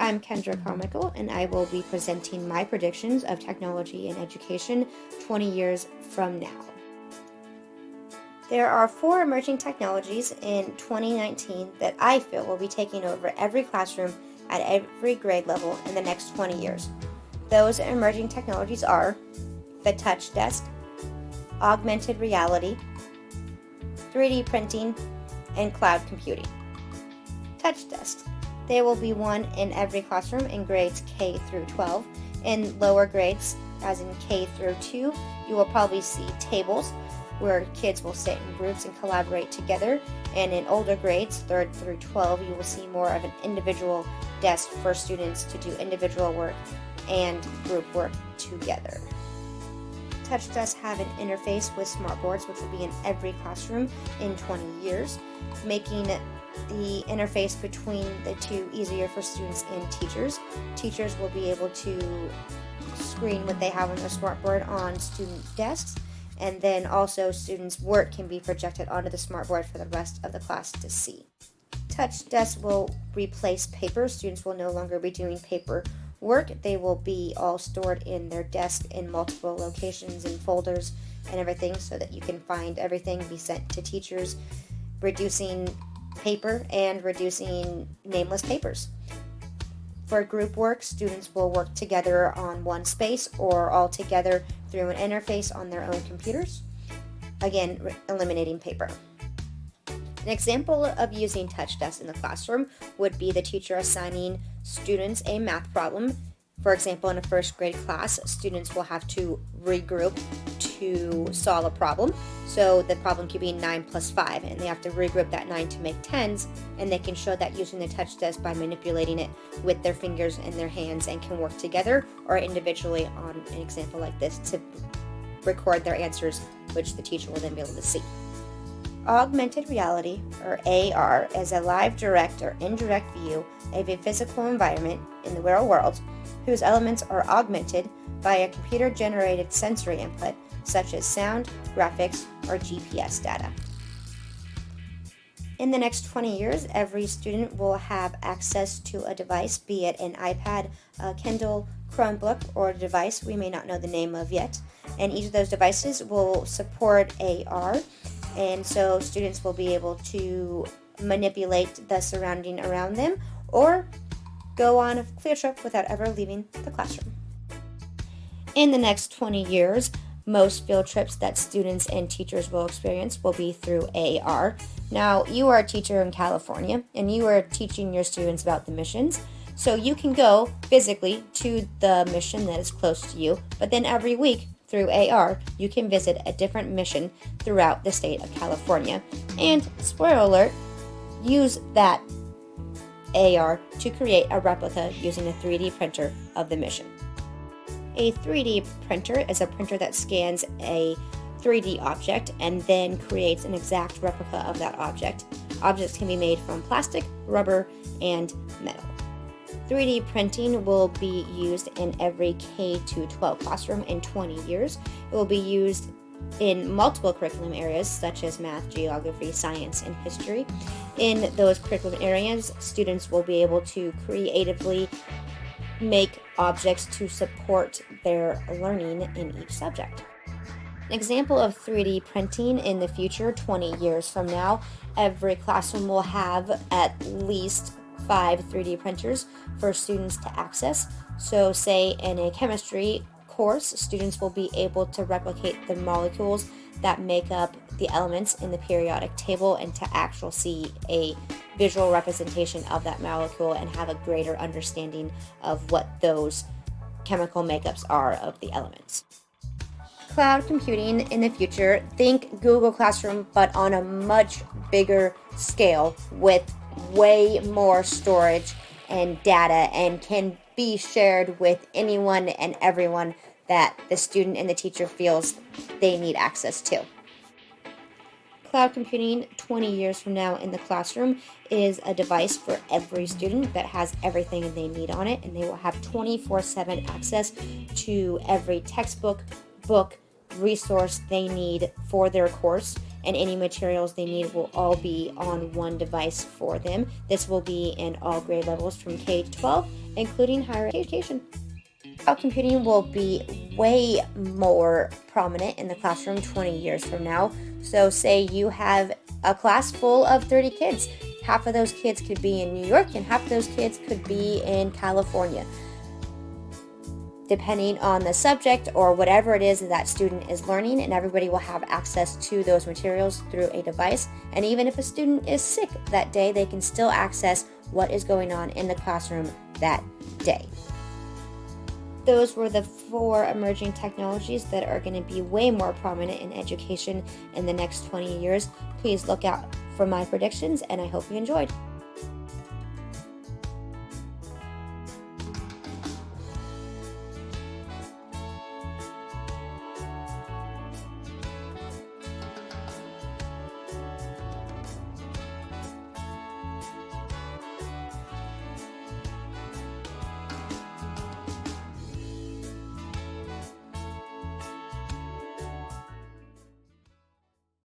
I'm Kendra Carmichael, and I will be presenting my predictions of technology in education 20 years from now. There are 4 emerging technologies in 2019 that I feel will be taking over every classroom at every grade level in the next 20 years. Those emerging technologies are the touch desk, augmented reality, 3D printing, and cloud computing. Touch desks. There will be one in every classroom in grades K through 12. In lower grades, as in K through 2, you will probably see tables where kids will sit in groups and collaborate together. And in older grades, 3rd through 12, you will see more of an individual desk for students to do individual work and group work together. Touch desks have an interface with smartboards, which will be in every classroom in 20 years, making the interface between the two easier for students and teachers. Teachers will be able to screen what they have on their smartboard on student desks, and then also students' work can be projected onto the smartboard for the rest of the class to see. Touch desks will replace paper. Students will no longer be doing paper work. They will be all stored in their desk in multiple locations and folders and everything so that you can find everything, be sent to teachers, reducing paper and reducing nameless papers. For group work, students will work together on one space or all together through an interface on their own computers, again eliminating paper. An example of using touch desks in the classroom would be the teacher assigning students a math problem. For example, in a first grade class, students will have to regroup to solve a problem. So the problem could be 9 plus 5, and they have to regroup that 9 to make 10s, and they can show that using the touch desk by manipulating it with their fingers and their hands and can work together or individually on an example like this to record their answers, which the teacher will then be able to see. Augmented reality, or AR, is a live, direct, or indirect view of a physical environment in the real world whose elements are augmented by a computer-generated sensory input such as sound, graphics, or GPS data. In the next 20 years, every student will have access to a device, be it an iPad, a Kindle, Chromebook, or a device we may not know the name of yet. And each of those devices will support AR, and so students will be able to manipulate the surrounding around them or go on a field trip without ever leaving the classroom. In the next 20 years, most field trips that students and teachers will experience will be through AR. Now, you are a teacher in California, and you are teaching your students about the missions, so you can go physically to the mission that is close to you, but then every week through AR, you can visit a different mission throughout the state of California. And, spoiler alert, use that AR to create a replica using a 3D printer of the mission. A 3D printer is a printer that scans a 3D object and then creates an exact replica of that object. Objects can be made from plastic, rubber, and metal. 3D printing will be used in every K-12 classroom in 20 years. It will be used in multiple curriculum areas such as math, geography, science, and history. In those curriculum areas, students will be able to creatively make objects to support their learning in each subject. An example of 3D printing in the future, 20 years from now, every classroom will have at least 5 3D printers for students to access. So say in a chemistry course, students will be able to replicate the molecules that make up the elements in the periodic table and to actually see a visual representation of that molecule and have a greater understanding of what those chemical makeups are of the elements. Cloud computing in the future, think Google Classroom, but on a much bigger scale with way more storage and data, and can be shared with anyone and everyone that the student and the teacher feels they need access to. Cloud computing 20 years from now in the classroom is a device for every student that has everything they need on it, and they will have 24/7 access to every textbook, book, resource they need for their course, and any materials they need will all be on one device for them. This will be in all grade levels from K to 12, including higher education. Cloud computing will be way more prominent in the classroom 20 years from now. So say you have a class full of 30 kids. Half of those kids could be in New York and half of those kids could be in California. Depending on the subject or whatever it is that student is learning, and everybody will have access to those materials through a device. And even if a student is sick that day, they can still access what is going on in the classroom that day. Those were the 4 emerging technologies that are going to be way more prominent in education in the next 20 years. Please look out for my predictions, and I hope you enjoyed.